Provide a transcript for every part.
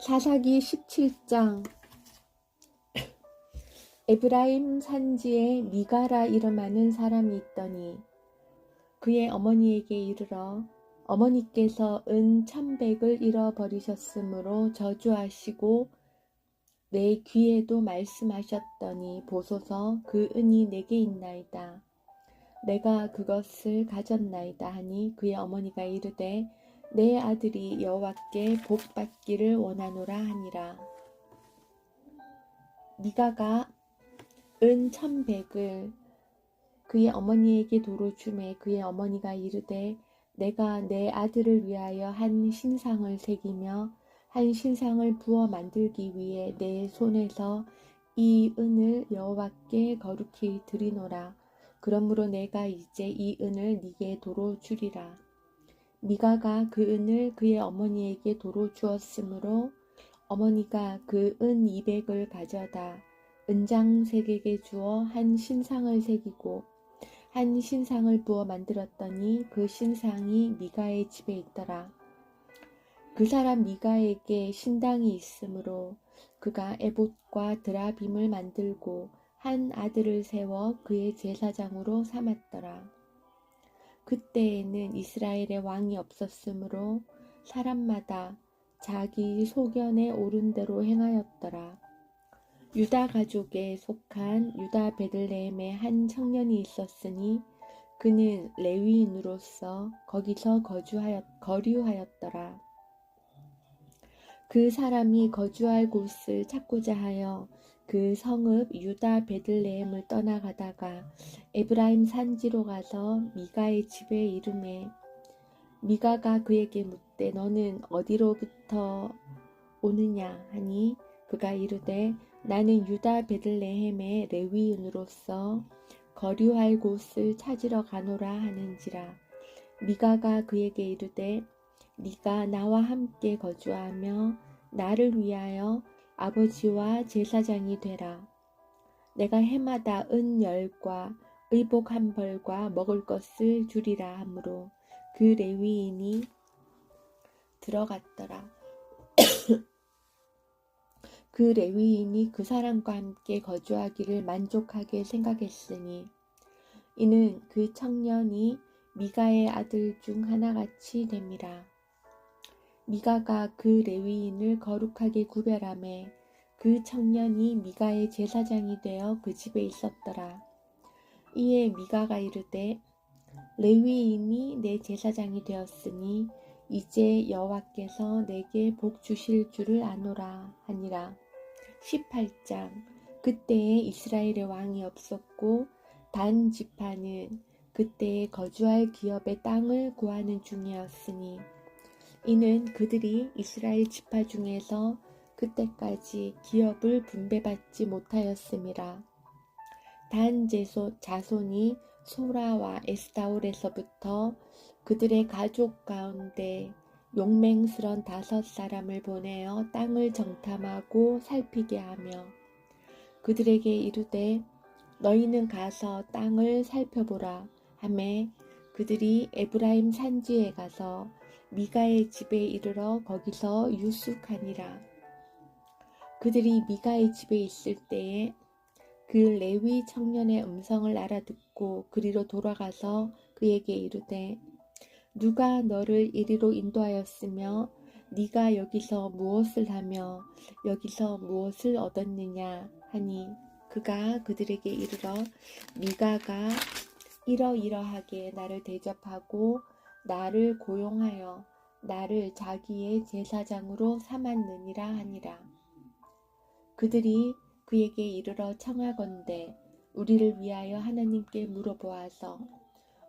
사사기 17장. 에브라임 산지에 미가라 이름하는 사람이 있더니 그의 어머니에게 이르러 어머니께서 은 1,100을 잃어버리셨으므로 저주하시고 내 귀에도 말씀하셨더니 보소서 그 은이 내게 있나이다. 내가 그것을 가졌나이다 하니 그의 어머니가 이르되 내 아들이 여호와께 복받기를 원하노라 하니라. 미가가 은 1,100을 그의 어머니에게 도로 주매 그의 어머니가 이르되 내가 내 아들을 위하여 한 신상을 새기며 한 신상을 부어 만들기 위해 내 손에서 이 은을 여호와께 거룩히 드리노라. 그러므로 내가 이제 이 은을 네게 도로 주리라. 미가가 그 은을 그의 어머니에게 도로 주었으므로 어머니가 그 은 200을 가져다 은장색에게 주어 한 신상을 새기고 한 신상을 부어 만들었더니 그 신상이 미가의 집에 있더라. 그 사람 미가에게 신당이 있으므로 그가 에봇과 드라빔을 만들고 한 아들을 세워 그의 제사장으로 삼았더라. 그때에는 이스라엘의 왕이 없었으므로 사람마다 자기 소견에 오른 대로 행하였더라. 유다 가족에 속한 유다 베들레헴에 한 청년이 있었으니 그는 레위인으로서 거기서 거류하였더라. 그 사람이 거주할 곳을 찾고자 하여 그 성읍 유다 베들레헴을 떠나가다가 에브라임 산지로 가서 미가의 집에 이르매 미가가 그에게 묻되 너는 어디로부터 오느냐 하니 그가 이르되 나는 유다 베들레헴의 레위인으로서 거류할 곳을 찾으러 가노라 하는지라. 미가가 그에게 이르되 네가 나와 함께 거주하며 나를 위하여 아버지와 제사장이 되라. 내가 해마다 은 10과 의복 1벌과 먹을 것을 주리라 하므로 그 레위인이 들어갔더라. 그 레위인이 그 사람과 함께 거주하기를 만족하게 생각했으니 이는 그 청년이 미가의 아들 중 하나같이 됨이라. 미가가 그 레위인을 거룩하게 구별하매 그 청년이 미가의 제사장이 되어 그 집에 있었더라. 이에 미가가 이르되 레위인이 내 제사장이 되었으니 이제 여호와께서 내게 복 주실 줄을 아노라 하니라. 18장. 그때에 이스라엘의 왕이 없었고 단 지파는 그때에 거주할 기업의 땅을 구하는 중이었으니 이는 그들이 이스라엘 지파 중에서 그때까지 기업을 분배받지 못하였음이라. 단 자손이 소라와 에스다올에서부터 그들의 가족 가운데 용맹스런 5사람을 보내어 땅을 정탐하고 살피게 하며 그들에게 이르되 너희는 가서 땅을 살펴보라 하매 그들이 에브라임 산지에 가서 미가의 집에 이르러 거기서 유숙하니라. 그들이 미가의 집에 있을 때에 그 레위 청년의 음성을 알아듣고 그리로 돌아가서 그에게 이르되 누가 너를 이리로 인도하였으며 네가 여기서 무엇을 하며 여기서 무엇을 얻었느냐 하니 그가 그들에게 이르러 미가가 이러이러하게 나를 대접하고 나를 고용하여 나를 자기의 제사장으로 삼았느니라 하니라. 그들이 그에게 이르러 청하건대 우리를 위하여 하나님께 물어보아서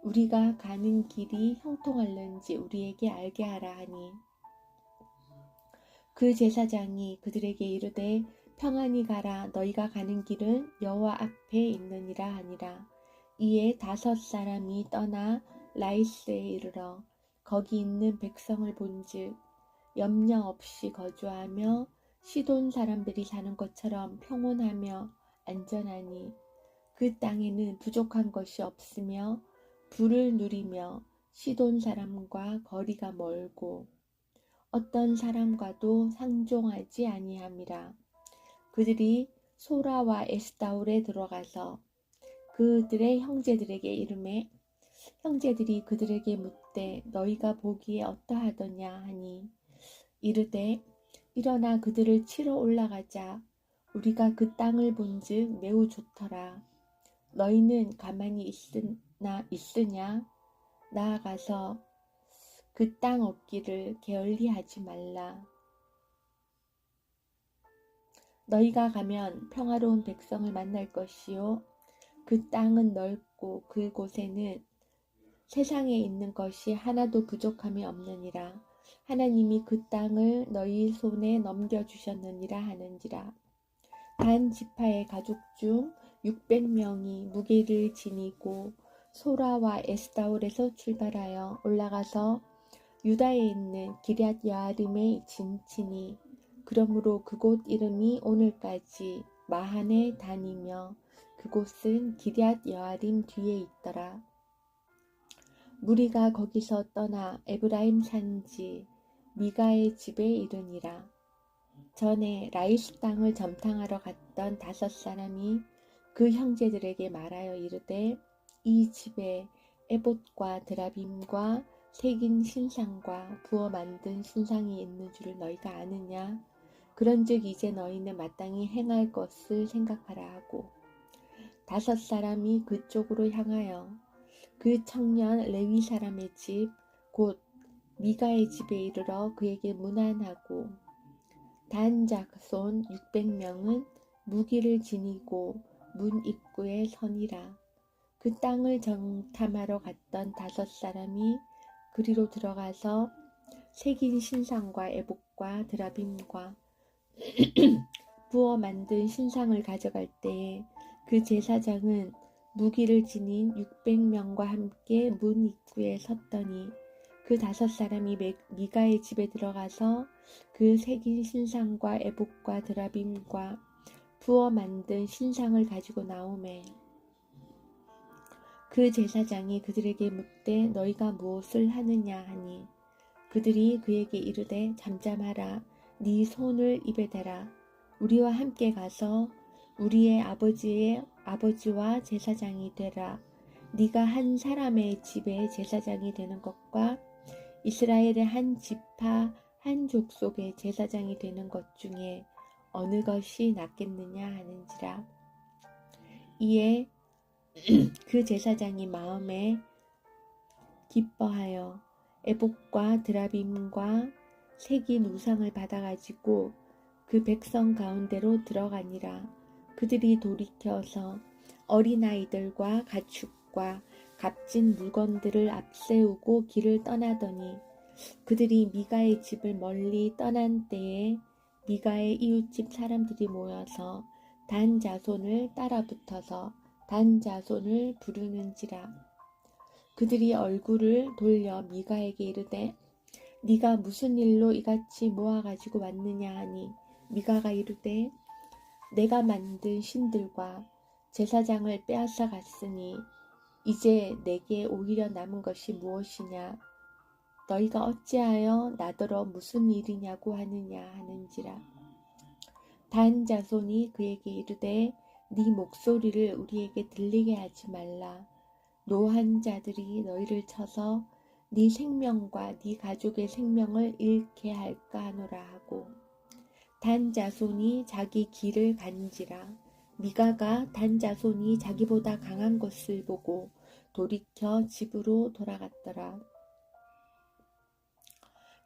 우리가 가는 길이 형통할는지 우리에게 알게 하라 하니 그 제사장이 그들에게 이르되 평안히 가라. 너희가 가는 길은 여호와 앞에 있느니라 하니라. 이에 5사람이 떠나 라이스에 이르러 거기 있는 백성을 본즉 염려 없이 거주하며 시돈 사람들이 사는 것처럼 평온하며 안전하니 그 땅에는 부족한 것이 없으며 불을 누리며 시돈 사람과 거리가 멀고 어떤 사람과도 상종하지 아니함이라. 그들이 소라와 에스다올에 들어가서 그들의 형제들에게 이르매 형제들이 그들에게 묻되 너희가 보기에 어떠하더냐 하니 이르되 일어나 그들을 치러 올라가자. 우리가 그 땅을 본즉 매우 좋더라. 너희는 가만히 있으냐? 나아가서 그 땅 얻기를 게을리하지 말라. 너희가 가면 평화로운 백성을 만날 것이요 그 땅은 넓고 그곳에는 세상에 있는 것이 하나도 부족함이 없느니라. 하나님이 그 땅을 너희 손에 넘겨주셨느니라 하는지라. 단 지파의 가족 중 600명이 무게를 지니고 소라와 에스다올에서 출발하여 올라가서 유다에 있는 기럇 여아림에 진치니 그러므로 그곳 이름이 오늘까지 마한의 단이며 그곳은 기럇 여아림 뒤에 있더라. 무리가 거기서 떠나 에브라임 산지 미가의 집에 이르니라. 전에 라이스 땅을 점탕하러 갔던 5사람이 그 형제들에게 말하여 이르되 이 집에 에봇과 드라빔과 새긴 신상과 부어 만든 신상이 있는 줄을 너희가 아느냐? 그런즉 이제 너희는 마땅히 행할 것을 생각하라 하고 5사람이 그쪽으로 향하여 그 청년 레위 사람의 집 곧 미가의 집에 이르러 그에게 문안하고 단 자손 600명은 무기를 지니고 문 입구에 서니라. 그 땅을 정탐하러 갔던 5사람이 그리로 들어가서 새긴 신상과 에봇과 드라빔과 부어 만든 신상을 가져갈 때에 그 제사장은 무기를 지닌 600명과 함께 문 입구에 섰더니 그 5사람이 미가의 집에 들어가서 그 새긴 신상과 에봇과 드라빔과 부어 만든 신상을 가지고 나오매 그 제사장이 그들에게 묻되 너희가 무엇을 하느냐 하니 그들이 그에게 이르되 잠잠하라. 네 손을 입에 대라. 우리와 함께 가서 우리의 아버지와 제사장이 되라. 네가 한 사람의 집에 제사장이 되는 것과 이스라엘의 한 지파 한 족속의 제사장이 되는 것 중에 어느 것이 낫겠느냐 하는지라. 이에 그 제사장이 마음에 기뻐하여 에봇과 드라빔과 새긴 우상을 받아가지고 그 백성 가운데로 들어가니라. 그들이 돌이켜서 어린아이들과 가축과 값진 물건들을 앞세우고 길을 떠나더니 그들이 미가의 집을 멀리 떠난 때에 미가의 이웃집 사람들이 모여서 단 자손을 따라붙어서 단 자손을 부르는지라. 그들이 얼굴을 돌려 미가에게 이르되 네가 무슨 일로 이같이 모아가지고 왔느냐 하니 미가가 이르되 내가 만든 신들과 제사장을 빼앗아 갔으니 이제 내게 오히려 남은 것이 무엇이냐? 너희가 어찌하여 나더러 무슨 일이냐고 하느냐 하는지라. 단 자손이 그에게 이르되 네 목소리를 우리에게 들리게 하지 말라. 노한 자들이 너희를 쳐서 네 생명과 네 가족의 생명을 잃게 할까 하노라 하고 단 자손이 자기 길을 간지라. 미가가 단 자손이 자기보다 강한 것을 보고 돌이켜 집으로 돌아갔더라.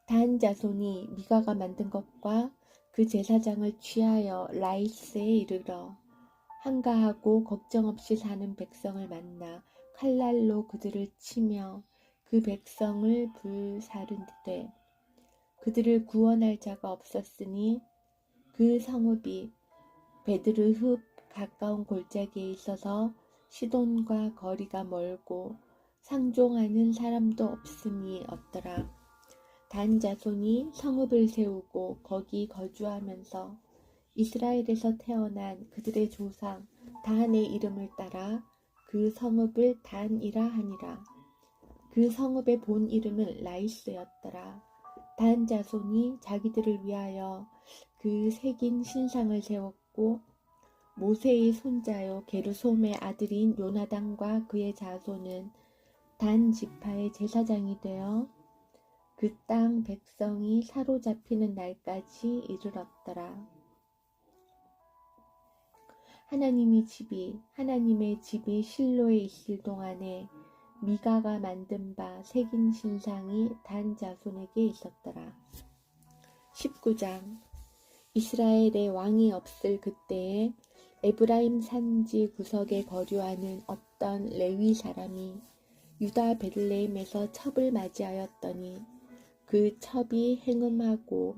단 자손이 미가가 만든 것과 그 제사장을 취하여 라이스에 이르러 한가하고 걱정 없이 사는 백성을 만나 칼날로 그들을 치며 그 백성을 불사르되 그들을 구원할 자가 없었으니 그 성읍이 베드르흡 가까운 골짜기에 있어서 시돈과 거리가 멀고 상종하는 사람도 없음이 없더라. 단 자손이 성읍을 세우고 거기 거주하면서 이스라엘에서 태어난 그들의 조상 단의 이름을 따라 그 성읍을 단이라 하니라. 그 성읍의 본 이름은 라이스였더라. 단 자손이 자기들을 위하여 그 새긴 신상을 세웠고 모세의 손자요 게르솜의 아들인 요나단과 그의 자손은 단 지파의 제사장이 되어 그 땅 백성이 사로잡히는 날까지 이르렀더라. 하나님의 집이 실로에 있을 동안에 미가가 만든 바 새긴 신상이 단 자손에게 있었더라. 19장. 이스라엘의 왕이 없을 그때에 에브라임 산지 구석에 거류하는 어떤 레위 사람이 유다 베들레헴에서 첩을 맞이하였더니 그 첩이 행음하고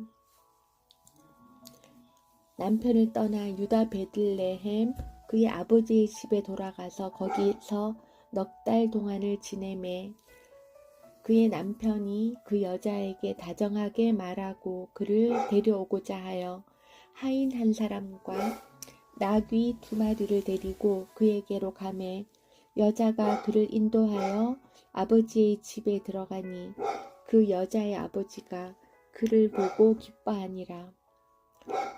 남편을 떠나 유다 베들레헴 그의 아버지의 집에 돌아가서 거기서 넉 달 동안을 지내매 그의 남편이 그 여자에게 다정하게 말하고 그를 데려오고자 하여 하인 한 사람과 나귀 2마리를 데리고 그에게로 가매 여자가 그를 인도하여 아버지의 집에 들어가니 그 여자의 아버지가 그를 보고 기뻐하니라.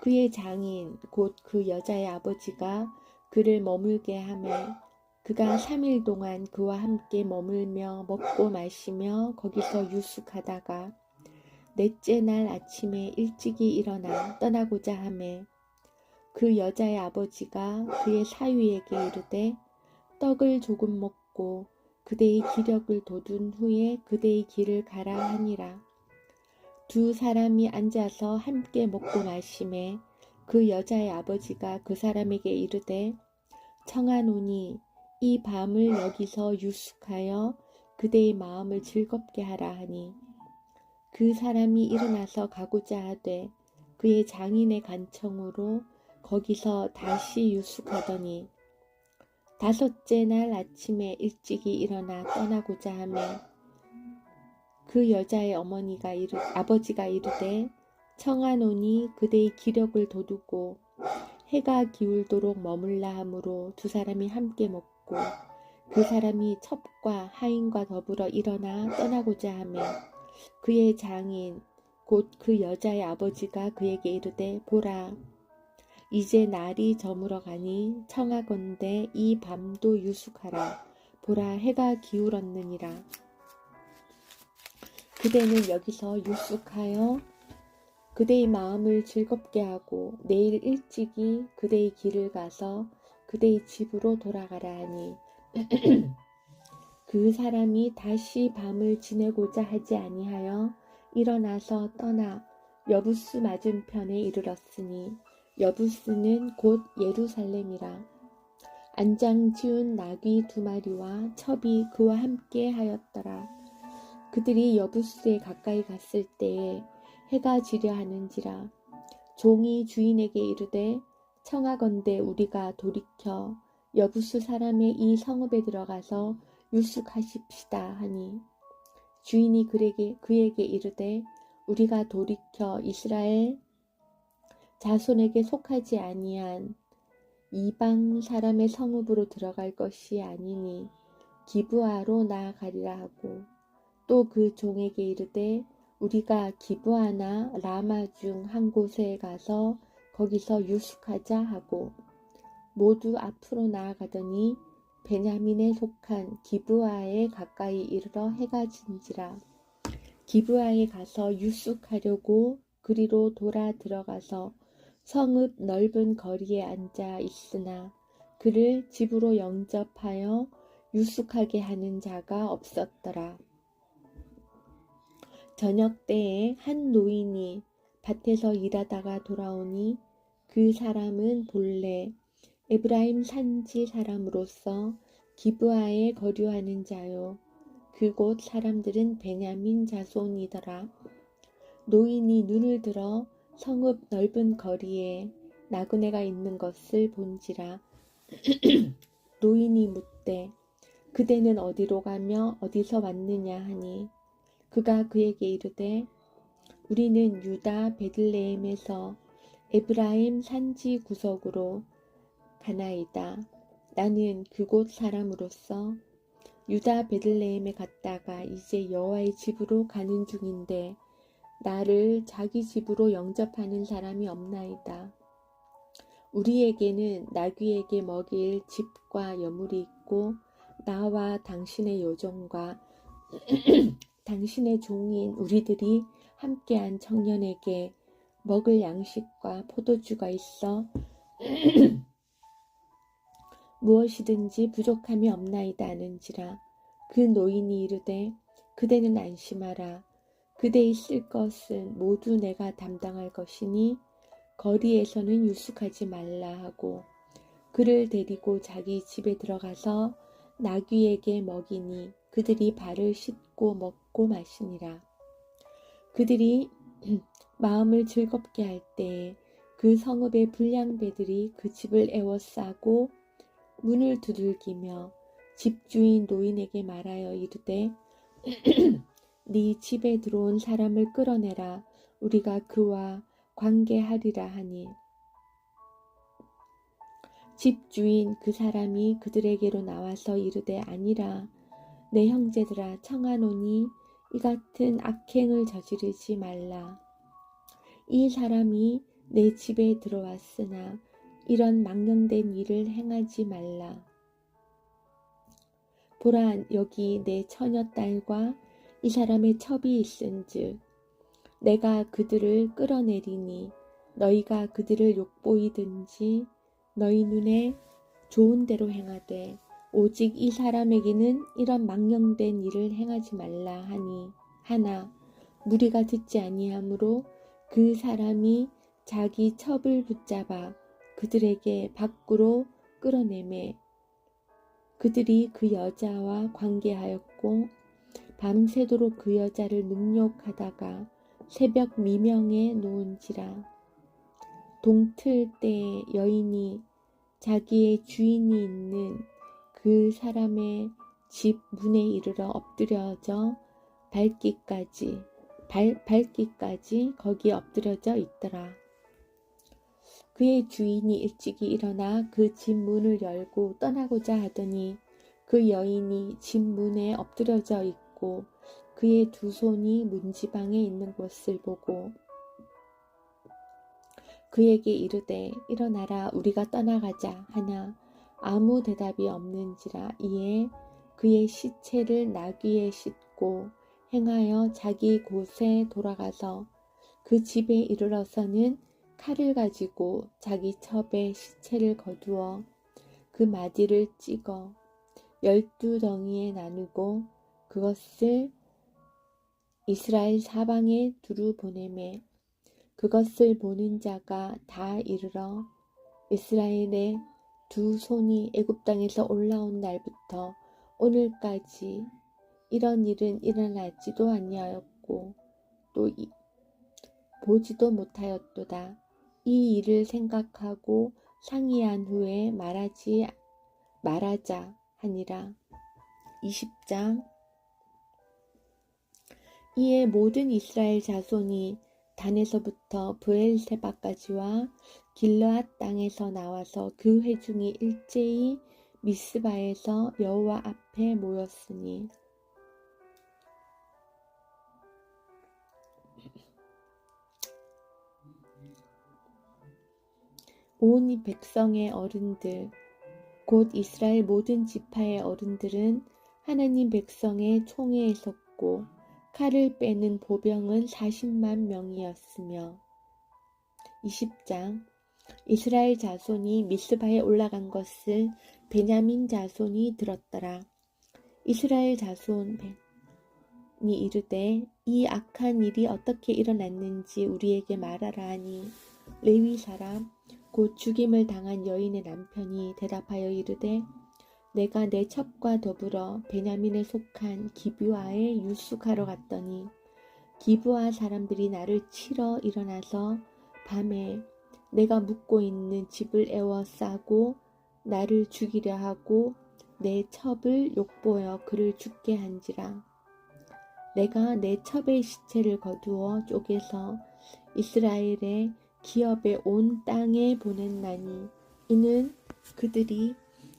그의 장인 곧 그 여자의 아버지가 그를 머물게 하매 그가 3일 동안 그와 함께 머물며 먹고 마시며 거기서 유숙하다가 넷째 날 아침에 일찍이 일어나 떠나고자 하매 그 여자의 아버지가 그의 사위에게 이르되 떡을 조금 먹고 그대의 기력을 돋운 후에 그대의 길을 가라 하니라. 2 사람이 앉아서 함께 먹고 마시매 그 여자의 아버지가 그 사람에게 이르되 청하노니 이 밤을 여기서 유숙하여 그대의 마음을 즐겁게 하라 하니 그 사람이 일어나서 가고자 하되 그의 장인의 간청으로 거기서 다시 유숙하더니 5째 날 아침에 일찍이 일어나 떠나고자 하매 그 여자의 아버지가 이르되 청하노니 그대의 기력을 돋우고 해가 기울도록 머물라 하므로 2 사람이 함께 먹고 그 사람이 첩과 하인과 더불어 일어나 떠나고자 하매 그의 장인 곧 그 여자의 아버지가 그에게 이르되 보라 이제 날이 저물어 가니 청하건대 이 밤도 유숙하라. 보라 해가 기울었느니라. 그대는 여기서 유숙하여 그대의 마음을 즐겁게 하고 내일 일찍이 그대의 길을 가서 그대의 집으로 돌아가라 하니 그 사람이 다시 밤을 지내고자 하지 아니하여 일어나서 떠나 여부스 맞은편에 이르렀으니 여부스는 곧 예루살렘이라. 안장 지운 나귀 2마리와 첩이 그와 함께 하였더라. 그들이 여부스에 가까이 갔을 때에 해가 지려 하는지라. 종이 주인에게 이르되 청하건대 우리가 돌이켜 여부스 사람의 이 성읍에 들어가서 유숙하십시다 하니 주인이 그에게 이르되 우리가 돌이켜 이스라엘 자손에게 속하지 아니한 이방 사람의 성읍으로 들어갈 것이 아니니 기브아로 나아가리라 하고 또 그 종에게 이르되 우리가 기브아나 라마 중 한 곳에 가서 거기서 유숙하자 하고 모두 앞으로 나아가더니 베냐민에 속한 기브아에 가까이 이르러 해가 진지라. 기브아에 가서 유숙하려고 그리로 돌아 들어가서 성읍 넓은 거리에 앉아 있으나 그를 집으로 영접하여 유숙하게 하는 자가 없었더라. 저녁 때에 한 노인이 밭에서 일하다가 돌아오니 그 사람은 본래 에브라임 산지 사람으로서 기브아에 거류하는 자요. 그곳 사람들은 베냐민 자손이더라. 노인이 눈을 들어 성읍 넓은 거리에 나그네가 있는 것을 본지라. 노인이 묻되 그대는 어디로 가며 어디서 왔느냐 하니 그가 그에게 이르되 우리는 유다 베들레헴에서 에브라임 산지 구석으로 가나이다. 나는 그곳 사람으로서 유다 베들레헴에 갔다가 이제 여호와의 집으로 가는 중인데 나를 자기 집으로 영접하는 사람이 없나이다. 우리에게는 나귀에게 먹일 집과 여물이 있고 나와 당신의 요종과 당신의 종인 우리들이 함께한 청년에게 먹을 양식과 포도주가 있어 무엇이든지 부족함이 없나이다 하는지라. 그 노인이 이르되 그대는 안심하라. 그대의 쓸 것은 모두 내가 담당할 것이니 거리에서는 유숙하지 말라 하고 그를 데리고 자기 집에 들어가서 나귀에게 먹이니 그들이 발을 씻고 먹고 마시니라. 그들이 마음을 즐겁게 할 때에 그 성읍의 불량배들이 그 집을 에워싸고 문을 두들기며 집주인 노인에게 말하여 이르되 네 집에 들어온 사람을 끌어내라. 우리가 그와 관계하리라 하니 집주인 그 사람이 그들에게로 나와서 이르되 아니라 내 형제들아 청하노니 이 같은 악행을 저지르지 말라. 이 사람이 내 집에 들어왔으나 이런 망령된 일을 행하지 말라. 보라 여기 내 처녀딸과 이 사람의 첩이 있은즉 내가 그들을 끌어내리니 너희가 그들을 욕보이든지 너희 눈에 좋은 대로 행하되 오직 이 사람에게는 이런 망령된 일을 행하지 말라 하니 하나 무리가 듣지 아니하므로 그 사람이 자기 첩을 붙잡아 그들에게 밖으로 끌어내매 그들이 그 여자와 관계하였고 밤새도록 그 여자를 능욕하다가 새벽 미명에 놓은지라. 동틀 때에 여인이 자기의 주인이 있는 그 사람의 집 문에 이르러 엎드려져 밟기까지 거기에 엎드려져 있더라. 그의 주인이 일찍이 일어나 그 집 문을 열고 떠나고자 하더니 그 여인이 집 문에 엎드려져 있고 그의 두 손이 문지방에 있는 것을 보고 그에게 이르되 일어나라 우리가 떠나가자 하나 아무 대답이 없는지라. 이에 그의 시체를 나귀에 싣고 행하여 자기 곳에 돌아가서 그 집에 이르러서는 칼을 가지고 자기 첩에 시체를 거두어 그 마디를 찍어 12덩이에 나누고 그것을 이스라엘 사방에 두루 보내매 그것을 보는 자가 다 이르러 이스라엘의 두 손이 애굽 땅에서 올라온 날부터 오늘까지 이런 일은 일어나지도 아니하였고 또 보지도 못하였도다. 이 일을 생각하고 상의한 후에 말하자 하니라. 20장. 이에 모든 이스라엘 자손이 단에서부터 브엘세바까지와 길르앗 땅에서 나와서 그 회중이 일제히 미스바에서 여호와 앞에 모였으니 온 이 백성의 어른들 곧 이스라엘 모든 지파의 어른들은 하나님 백성의 총회에 섰고 칼을 빼는 보병은 40만 명이었으며 20장. 이스라엘 자손이 미스바에 올라간 것을 베냐민 자손이 들었더라. 이스라엘 자손이 이르되 이 악한 일이 어떻게 일어났는지 우리에게 말하라 하니 레위 사람 곧 죽임을 당한 여인의 남편이 대답하여 이르되 내가 내 첩과 더불어 베냐민에 속한 기브아에 유숙하러 갔더니 기브아 사람들이 나를 치러 일어나서 밤에 내가 묵고 있는 집을 에워싸고 나를 죽이려 하고 내 첩을 욕보여 그를 죽게 한지라. 내가 내 첩의 시체를 거두어 쪼개서 이스라엘의 기업의 온 땅에 보냈나니 이는 그들이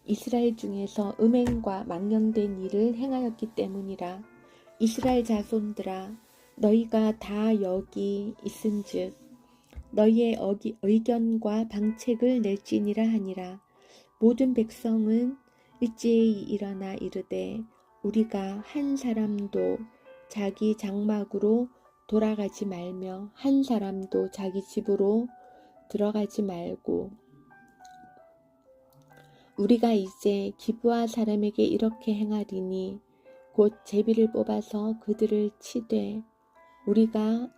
이스라엘 중에서 음행과 망령된 일을 행하였기 때문이라. 이스라엘 자손들아 너희가 다 여기 있은즉 너희의 의견과 방책을 낼지니라 하니라. 모든 백성은 일제히 일어나 이르되 우리가 한 사람도 자기 장막으로 돌아가지 말며 한 사람도 자기 집으로 들어가지 말고 우리가 이제 기브아 사람에게 이렇게 행하리니 곧 제비를 뽑아서 그들을 치되 우리가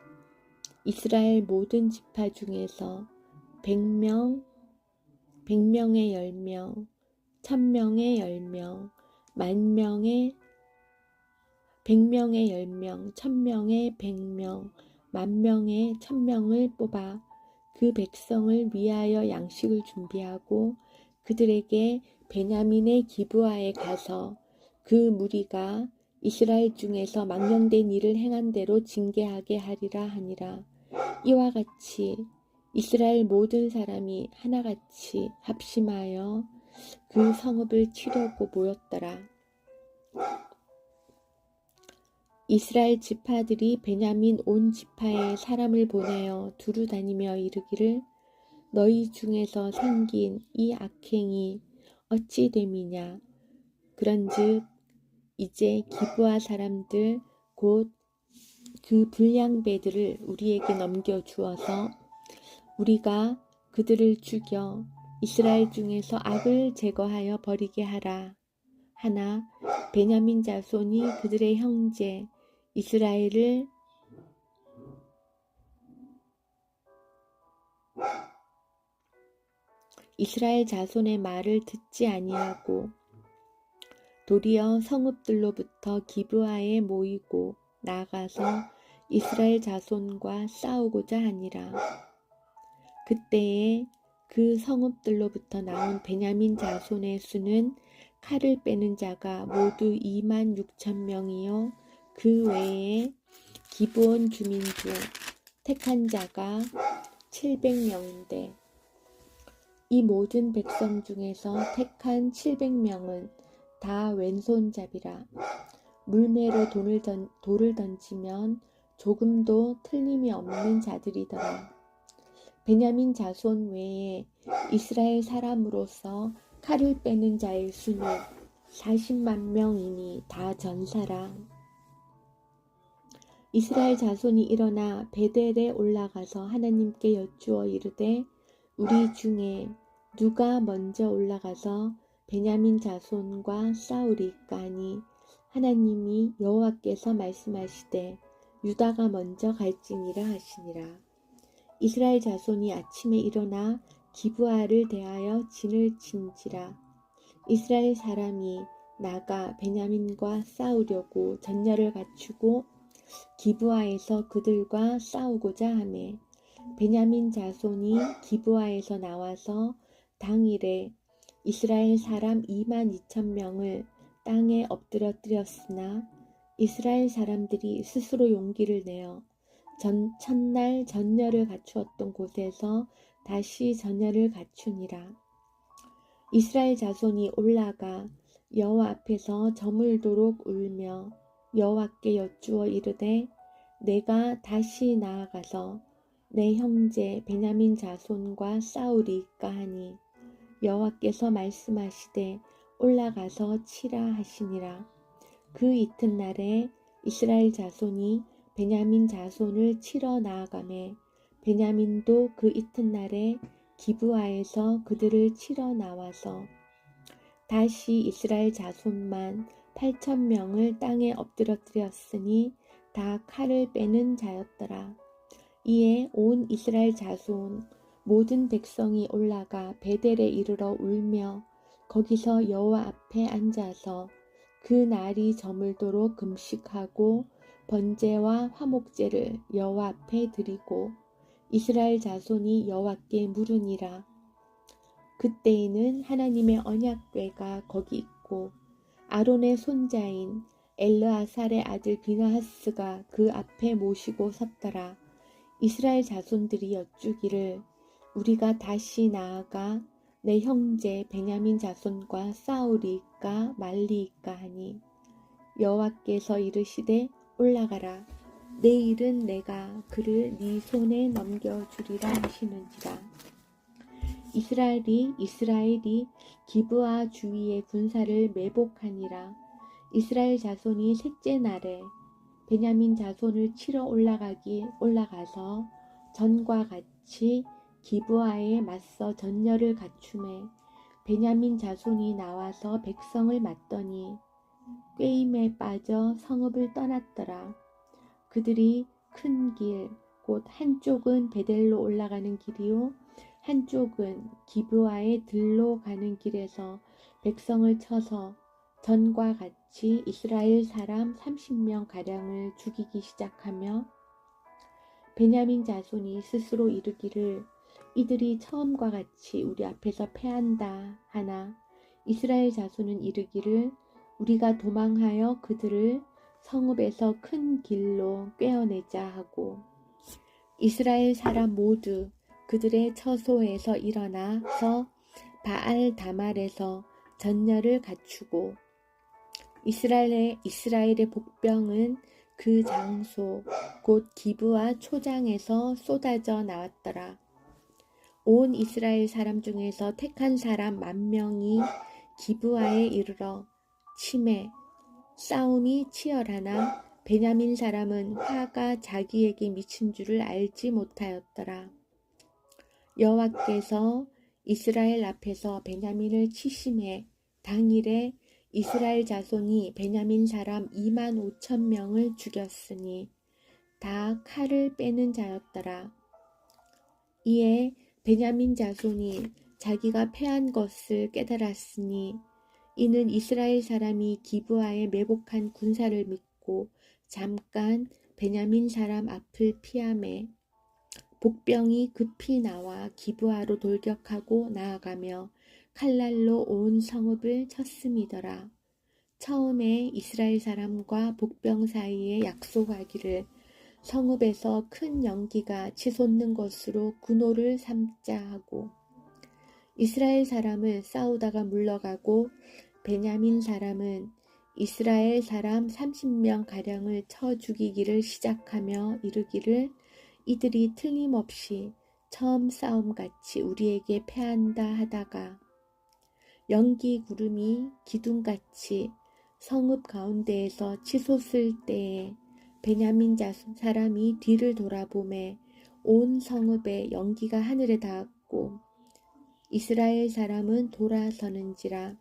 이스라엘 모든 지파 중에서 100명의 10명, 1000명의 10명, 10,000명의 100명의 10명, 1000명의 100명, 10,000명의 1000명을 뽑아 그 백성을 위하여 양식을 준비하고 그들에게 베냐민의 기브아에 가서 그 무리가 이스라엘 중에서 망령된 일을 행한 대로 징계하게 하리라 하니라. 이와 같이 이스라엘 모든 사람이 하나같이 합심하여 그 성읍을 치려고 모였더라. 이스라엘 지파들이 베냐민 온 지파에 사람을 보내어 두루 다니며 이르기를 너희 중에서 생긴 이 악행이 어찌 됨이냐. 그런즉 이제 기브아 사람들 곧 그 불량배들을 우리에게 넘겨주어서 우리가 그들을 죽여 이스라엘 중에서 악을 제거하여 버리게 하라. 하나 베냐민 자손이 그들의 형제 이스라엘 자손의 말을 듣지 아니하고 도리어 성읍들로부터 기브아에 모이고 나가서 이스라엘 자손과 싸우고자 하니라. 그때에 그 성읍들로부터 나온 베냐민 자손의 수는 칼을 빼는 자가 모두 26,000명이요 그 외에 기브온 주민 중 택한 자가 700명인데 이 모든 백성 중에서 택한 700명은 다 왼손잡이라. 물매로 돌을 던지면 조금도 틀림이 없는 자들이더라. 베냐민 자손 외에 이스라엘 사람으로서 칼을 빼는 자의 수는 40만 명이니 다 전사라. 이스라엘 자손이 일어나 베델에 올라가서 하나님께 여쭈어 이르되 우리 중에 누가 먼저 올라가서 베냐민 자손과 싸우리까 하니 하나님이 여호와께서 말씀하시되 유다가 먼저 갈지니라 하시니라. 이스라엘 자손이 아침에 일어나 기브아를 대하여 진을 친지라. 이스라엘 사람이 나가 베냐민과 싸우려고 전열을 갖추고 기브아에서 그들과 싸우고자 하매 베냐민 자손이 기브아에서 나와서 당일에 이스라엘 사람 22,000명을 땅에 엎드러뜨렸으나 이스라엘 사람들이 스스로 용기를 내어 첫날 전열을 갖추었던 곳에서 다시 전열을 갖추니라. 이스라엘 자손이 올라가 여호와 앞에서 저물도록 울며 여호와께 여쭈어 이르되 내가 다시 나아가서 내 형제 베냐민 자손과 싸우리까 하니 여호와께서 말씀하시되 올라가서 치라 하시니라. 그 이튿날에 이스라엘 자손이 베냐민 자손을 치러 나아가매 베냐민도 그 이튿날에 기브아에서 그들을 치러 나와서 다시 이스라엘 자손만 8,000명을 땅에 엎드러뜨렸으니 다 칼을 빼는 자였더라. 이에 온 이스라엘 자손 모든 백성이 올라가 베델에 이르러 울며 거기서 여호와 앞에 앉아서 그 날이 저물도록 금식하고 번제와 화목제를 여호와 앞에 드리고 이스라엘 자손이 여호와께 물으니라. 그때에는 하나님의 언약궤가 거기 있고 아론의 손자인 엘르아살의 아들 비느하스가 그 앞에 모시고 섰더라. 이스라엘 자손들이 여쭈기를 우리가 다시 나아가 내 형제 베냐민 자손과 싸우리까 말리이까 하니 여호와께서 이르시되 올라가라. 내일은 내가 그를 네 손에 넘겨주리라 하시는지라. 이스라엘이 기브아 주위의 군사를 매복하니라. 이스라엘 자손이 셋째 날에 베냐민 자손을 치러 올라가서 전과 같이 기브아에 맞서 전열을 갖춤에 베냐민 자손이 나와서 백성을 맞더니 꾀임에 빠져 성읍을 떠났더라. 그들이 큰 길, 곧 한쪽은 베델로 올라가는 길이요 한쪽은 기브아의 들로 가는 길에서 백성을 쳐서 전과 같이 이스라엘 사람 30명 가량을 죽이기 시작하며 베냐민 자손이 스스로 이르기를 이들이 처음과 같이 우리 앞에서 패한다 하나 이스라엘 자손은 이르기를 우리가 도망하여 그들을 성읍에서 큰 길로 꿰어내자 하고 이스라엘 사람 모두 그들의 처소에서 일어나서 바알 다말에서 전열을 갖추고 이스라엘의 복병은 그 장소 곧 기브아 초장에서 쏟아져 나왔더라. 온 이스라엘 사람 중에서 택한 사람 10,000명이 기브아에 이르러 치매 싸움이 치열하나 베냐민 사람은 화가 자기에게 미친 줄을 알지 못하였더라. 여호와께서 이스라엘 앞에서 베냐민을 치심해 당일에 이스라엘 자손이 베냐민 사람 25,000명을 죽였으니 다 칼을 빼는 자였더라. 이에 베냐민 자손이 자기가 패한 것을 깨달았으니 이는 이스라엘 사람이 기브아에 매복한 군사를 믿고 잠깐 베냐민 사람 앞을 피하매 복병이 급히 나와 기브아로 돌격하고 나아가며 칼날로 온 성읍을 쳤음이더라. 처음에 이스라엘 사람과 복병 사이에 약속하기를 성읍에서 큰 연기가 치솟는 것으로 군호를 삼자 하고 이스라엘 사람은 싸우다가 물러가고 베냐민 사람은 이스라엘 사람 30명 가량을 쳐 죽이기를 시작하며 이르기를 이들이 틀림없이 처음 싸움같이 우리에게 패한다 하다가 연기 구름이 기둥같이 성읍 가운데에서 치솟을 때에 베냐민 사람이 뒤를 돌아보매 온 성읍에 연기가 하늘에 닿았고 이스라엘 사람은 돌아서는지라.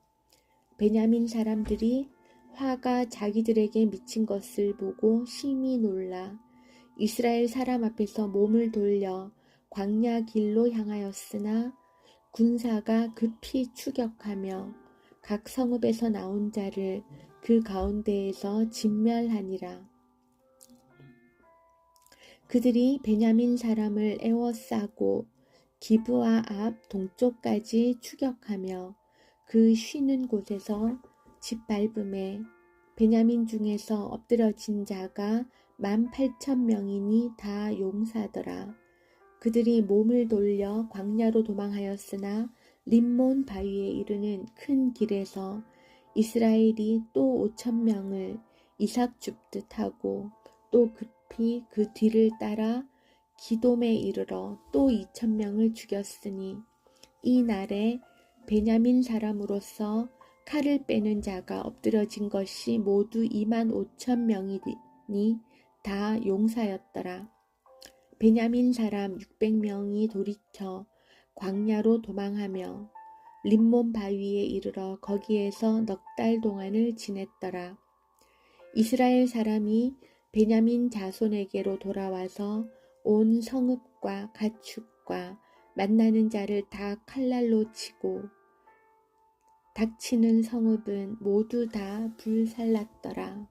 베냐민 사람들이 화가 자기들에게 미친 것을 보고 심히 놀라 이스라엘 사람 앞에서 몸을 돌려 광야 길로 향하였으나 군사가 급히 추격하며 각 성읍에서 나온 자를 그 가운데에서 진멸하니라. 그들이 베냐민 사람을 에워싸고 기브아 앞 동쪽까지 추격하며 그 쉬는 곳에서 짓밟음에 베냐민 중에서 엎드러진 자가 18,000명이니 다 용사더라. 그들이 몸을 돌려 광야로 도망하였으나 림몬 바위에 이르는 큰 길에서 이스라엘이 또 5,000명을 이삭 줍듯 하고 또 급히 그 뒤를 따라 기돔에 이르러 또 2,000명을 죽였으니 이 날에 베냐민 사람으로서 칼을 빼는 자가 엎드러진 것이 모두 25,000명이니 다 용사였더라. 베냐민 사람 600명이 돌이켜 광야로 도망하며 림몬 바위에 이르러 거기에서 넉 달 동안을 지냈더라. 이스라엘 사람이 베냐민 자손에게로 돌아와서 온 성읍과 가축과 만나는 자를 다 칼날로 치고 닥치는 성읍은 모두 다 불살랐더라.